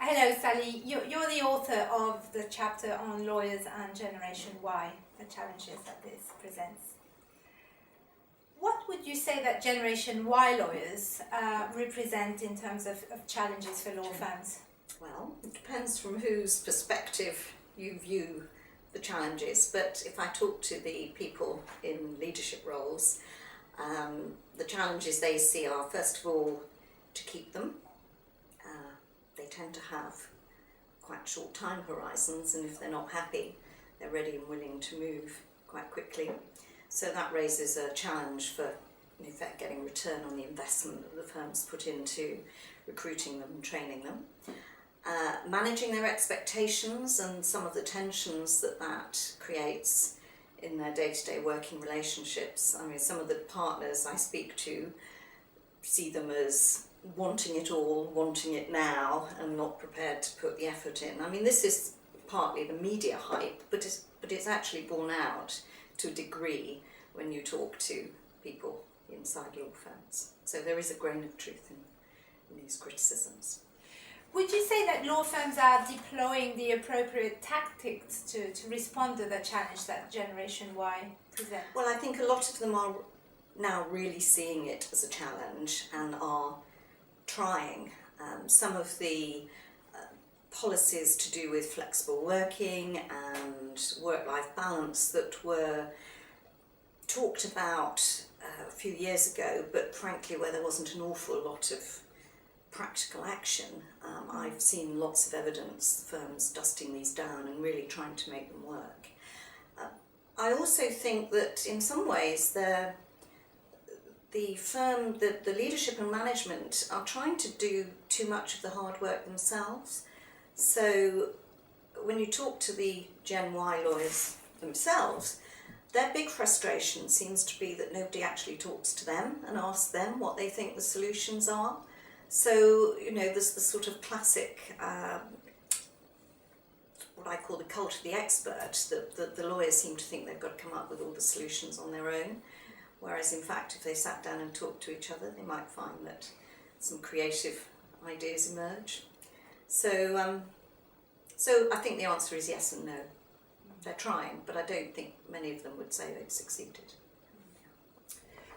Hello, Sally. You're the author of the chapter on lawyers and Generation Y, the challenges that this presents. What would you say that Generation Y lawyers represent in terms of challenges for law firms? Well, it depends from whose perspective you view the challenges, but if I talk to the people in leadership roles, the challenges they see are, first of all, to keep them. They tend to have quite short time horizons, and if they're not happy, they're ready and willing to move quite quickly. So that raises a challenge for, in effect, getting return on the investment that the firms put into recruiting them and training them. Managing their expectations and some of the tensions that creates in their day-to-day working relationships. I mean, some of the partners I speak to see them as wanting it all, wanting it now, and not prepared to put the effort in. I mean, this is partly the media hype, but it's actually borne out to a degree when you talk to people inside law firms. So there is a grain of truth in these criticisms. Would you say that law firms are deploying the appropriate tactics to respond to the challenge that Generation Y presents? Well, I think a lot of them are now really seeing it as a challenge and are trying. Some of the policies to do with flexible working and work-life balance that were talked about a few years ago, but frankly where there wasn't an awful lot of practical action. I've seen lots of evidence, firms dusting these down and really trying to make them work. I also think that in some ways the leadership and management are trying to do too much of the hard work themselves. So when you talk to the Gen Y lawyers themselves, their big frustration seems to be that nobody actually talks to them and asks them what they think the solutions are. So, you know, there's the sort of classic, what I call the cult of the expert, that the lawyers seem to think they've got to come up with all the solutions on their own. Whereas in fact, if they sat down and talked to each other, they might find that some creative ideas emerge. So I think the answer is yes and no. They're trying, but I don't think many of them would say they've succeeded.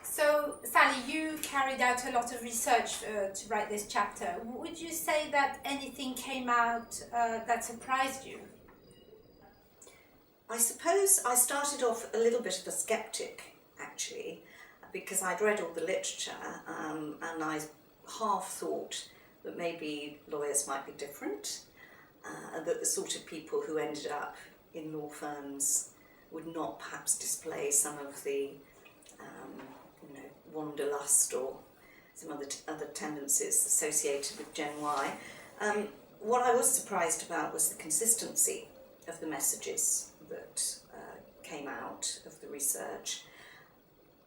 So, Sally, you carried out a lot of research to write this chapter. Would you say that anything came out that surprised you? I suppose I started off a little bit of a skeptic, actually, because I'd read all the literature and I half thought that maybe lawyers might be different, that the sort of people who ended up in law firms would not perhaps display some of the wanderlust or some other tendencies associated with Gen Y. What I was surprised about was the consistency of the messages that came out of the research.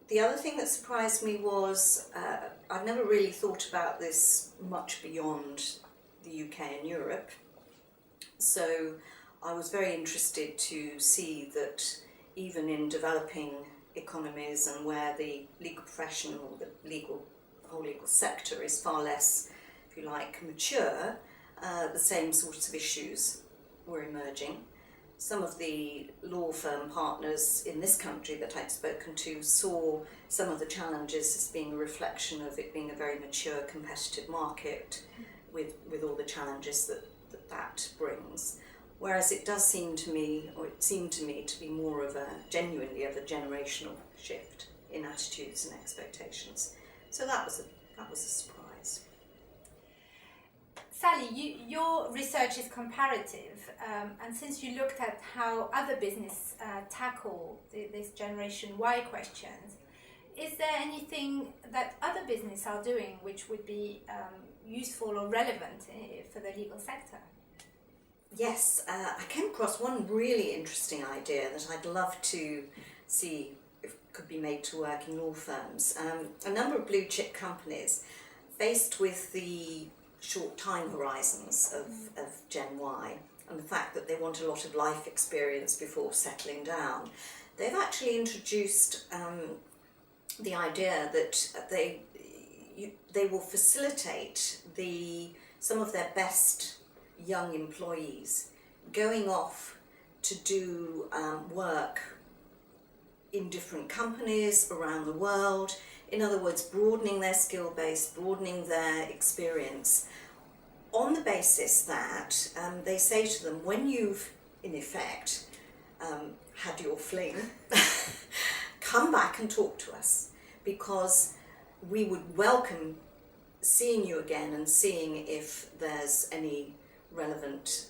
The other thing that surprised me was I've never really thought about this much beyond the UK and Europe. So I was very interested to see that even in developing economies and where the legal profession or the whole legal sector is far less, if you like, mature, the same sorts of issues were emerging. Some of the law firm partners in this country that I'd spoken to saw some of the challenges as being a reflection of it being a very mature competitive market with all the challenges that brings. Whereas it does seem to me, or it seemed to me, to be more of a genuinely of a generational shift in attitudes and expectations. So that was a surprise. Sally, your research is comparative, and since you looked at how other business tackle this Generation Y questions, is there anything that other business are doing which would be useful or relevant for the legal sector? Yes, I came across one really interesting idea that I'd love to see if it could be made to work in law firms. A number of blue chip companies, faced with the short time horizons of Gen Y and the fact that they want a lot of life experience before settling down, they've actually introduced the idea that they will facilitate some of their best young employees going off to do work in different companies around the world. In other words, broadening their skill base, broadening their experience, on the basis that they say to them, when you've, in effect, had your fling, come back and talk to us, because we would welcome seeing you again and seeing if there's any relevant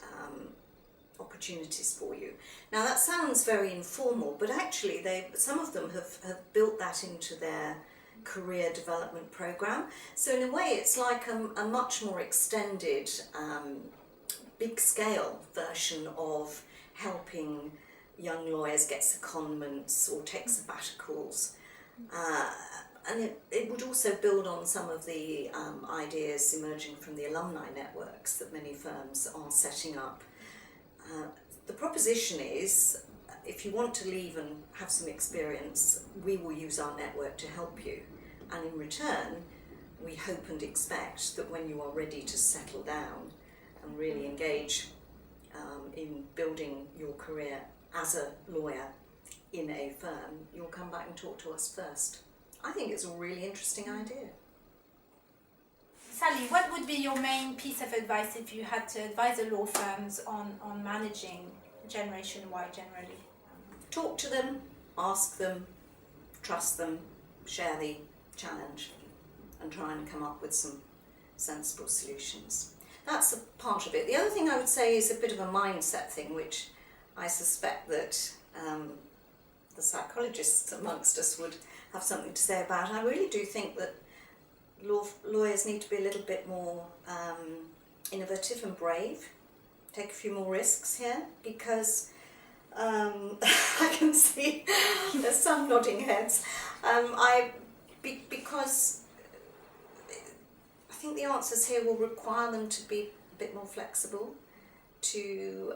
opportunities for you. Now that sounds very informal, but actually some of them have built that into their career development program. So in a way it's like a much more extended, big scale version of helping young lawyers get secondments or take sabbaticals. And it would also build on some of the ideas emerging from the alumni networks that many firms are setting up. The proposition is, if you want to leave and have some experience, we will use our network to help you. And in return, we hope and expect that when you are ready to settle down and really engage in building your career as a lawyer in a firm, you'll come back and talk to us first. I think it's a really interesting idea. Sally, what would be your main piece of advice if you had to advise the law firms on managing Generation Y generally? Talk to them, ask them, trust them, share the challenge, and try and come up with some sensible solutions. That's a part of it. The other thing I would say is a bit of a mindset thing, which I suspect that the psychologists amongst us would have something to say about. I really do think that lawyers need to be a little bit more innovative and brave, take a few more risks here, because I can see there's some nodding heads. Because I think the answers here will require them to be a bit more flexible, to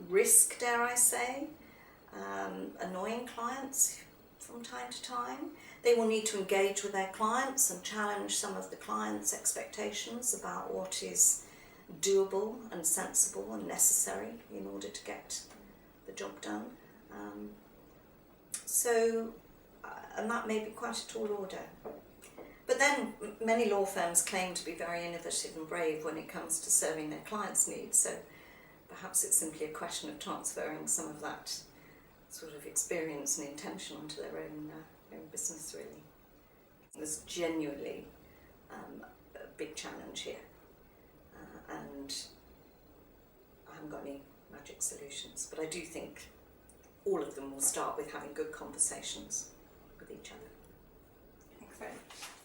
risk, dare I say, annoying clients from time to time. They will need to engage with their clients and challenge some of the clients' expectations about what is doable and sensible and necessary in order to get the job done. And that may be quite a tall order. But then many law firms claim to be very innovative and brave when it comes to serving their clients' needs, so perhaps it's simply a question of transferring some of that sort of experience and intention onto their own business, really. There's genuinely a big challenge here, and I haven't got any magic solutions, but I do think all of them will start with having good conversations with each other. Thanks very much.